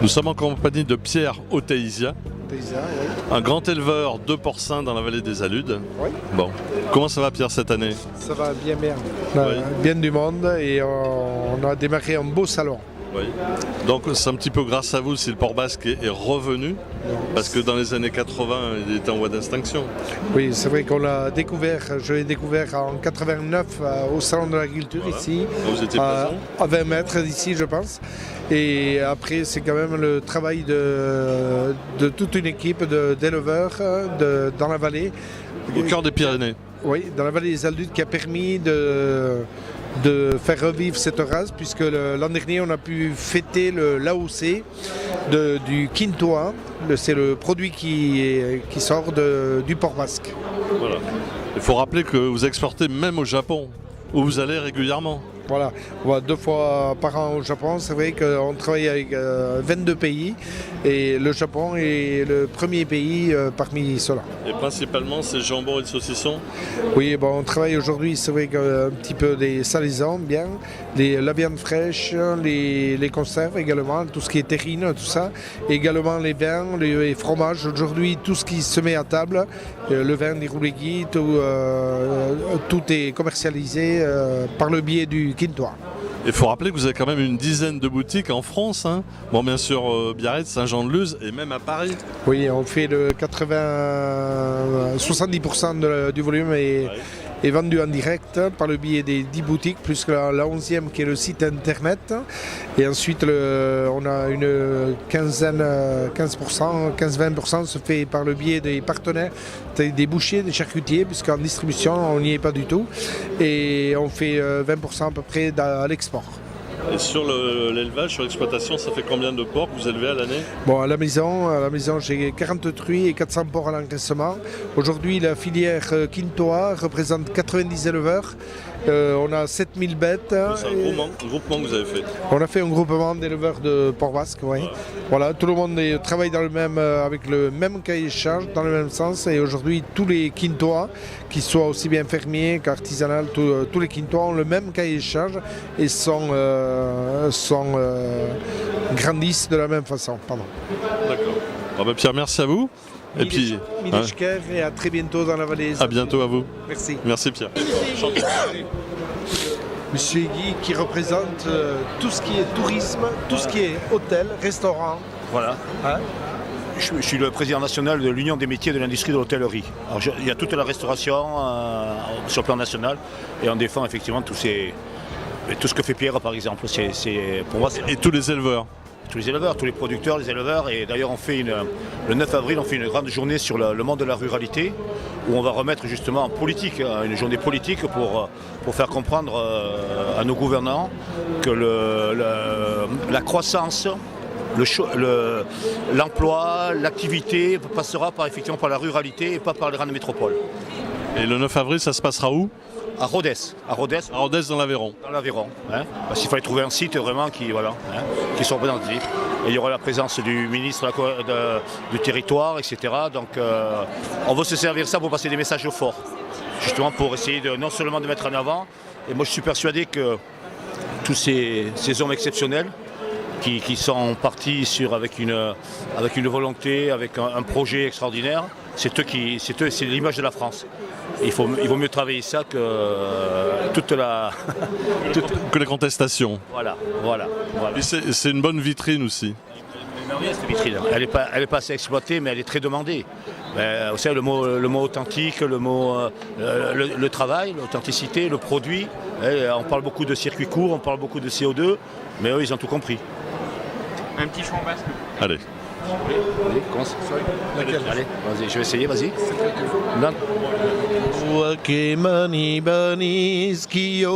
Nous sommes en compagnie de Pierre Oteizia, un grand éleveur de porcins dans la vallée des Aludes. Oui. Bon, comment ça va Pierre cette année? Ça va bien. On a bien du monde et on a démarré un beau salon. Oui. Donc c'est un petit peu grâce à vous si le porc basque est revenu, parce que dans les années 80, il était en voie d'extinction. Oui, c'est vrai qu'on l'a découvert, je l'ai découvert en 89 au Salon de l'Agriculture ici, Vous étiez présent. à 20 mètres d'ici je pense. Et après c'est quand même le travail de toute une équipe d'éleveurs dans la vallée. Au cœur des Pyrénées. Oui, dans la vallée des Aludes qui a permis de faire revivre cette race, puisque l'an dernier on a pu fêter l'AOC du Quintoa. C'est le produit qui sort du porc basque. Voilà. Il faut rappeler que vous exportez même au Japon, où vous allez régulièrement. Voilà, on va 2 fois par an au Japon. C'est vrai qu'on travaille avec 22 pays et le Japon est le premier pays parmi ceux-là. Et principalement c'est jambon et le saucisson. Oui, bon, on travaille aujourd'hui, c'est vrai qu'un petit peu des salaisans, bien, la viande fraîche, les conserves également, tout ce qui est terrine, tout ça. Et également les vins, les fromages. Aujourd'hui, tout ce qui se met à table, le vin des rouléguis, tout est commercialisé par le biais du Quintoa. Il faut rappeler que vous avez quand même une dizaine de boutiques en France. Hein. Bon, bien sûr, Biarritz, Saint-Jean-de-Luz et même à Paris. Oui, on fait le 70% du volume est vendu en direct par le biais des 10 boutiques, plus que la 11e qui est le site internet. Et ensuite, on a une 15-20% se fait par le biais des partenaires, des bouchers, des charcutiers, puisqu'en distribution, on n'y est pas du tout. Et on fait 20% à peu près à l'export. Et sur l'élevage, sur l'exploitation, ça fait combien de porcs que vous élevez à l'année? Bon, à la maison j'ai 40 truies et 400 porcs à l'encaissement. Aujourd'hui, la filière Quintoa représente 90 éleveurs. On a 7000 bêtes. C'est un groupement que vous avez fait. On a fait un groupement d'éleveurs de porc basque, oui. Ouais. Voilà, tout le monde travaille avec le même cahier de charge, dans le même sens. Et aujourd'hui, tous les Quintoa, qu'ils soient aussi bien fermiers qu'artisanaux, tous les Quintoa ont le même cahier de charge et grandissent de la même façon. Pardon. D'accord. Ah bah Pierre, merci à vous. Et puis, Mileshker, et à très bientôt dans la vallée. à bientôt à vous. Merci. Merci Pierre. Monsieur Guy qui représente tout ce qui est tourisme, tout ce qui est hôtel, restaurant. Voilà. Hein? Je suis le président national de l'Union des métiers de l'industrie de l'hôtellerie. Alors, il y a toute la restauration sur le plan national et on défend effectivement tout ce que fait Pierre par exemple. Pour moi, Et tous les éleveurs. tous les éleveurs, tous les producteurs, les éleveurs. Et d'ailleurs, le 9 avril, on fait une grande journée sur le monde de la ruralité où on va remettre justement en politique, une journée politique pour faire comprendre à nos gouvernants que la croissance, l'emploi, l'activité passera effectivement par la ruralité et pas par les grandes métropoles. Et le 9 avril, ça se passera où? À Rodez. À Rodez dans l'Aveyron. Dans l'Aveyron. Hein, parce qu'il fallait trouver un site vraiment qui soit représentatif. Et il y aura la présence du ministre du territoire, etc. Donc on veut se servir de ça pour passer des messages forts. Justement pour essayer non seulement de mettre en avant, et moi je suis persuadé que tous ces hommes exceptionnels qui sont partis avec une volonté, avec un projet extraordinaire, c'est l'image de la France. Il vaut mieux travailler ça que Que les contestations. Voilà. Et c'est une bonne vitrine aussi. Cette vitrine. Elle n'est pas assez exploitée, mais elle est très demandée. Vous savez, le mot authentique, le travail, l'authenticité, le produit. On parle beaucoup de circuits courts, on parle beaucoup de CO2, mais eux, ils ont tout compris. Un petit chant basque. Allez. Allez, commence. Allez, vas-y, je vais essayer, vas-y. Non. Wakemani banizkio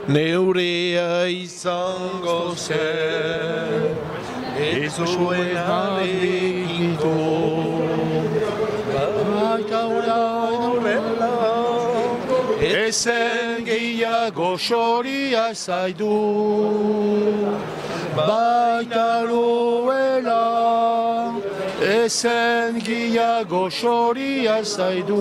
neurea izango zen ez zuen arekinko baita horrela ezen gehiago soria zaidu baita loela ezen gehiago soria zaidu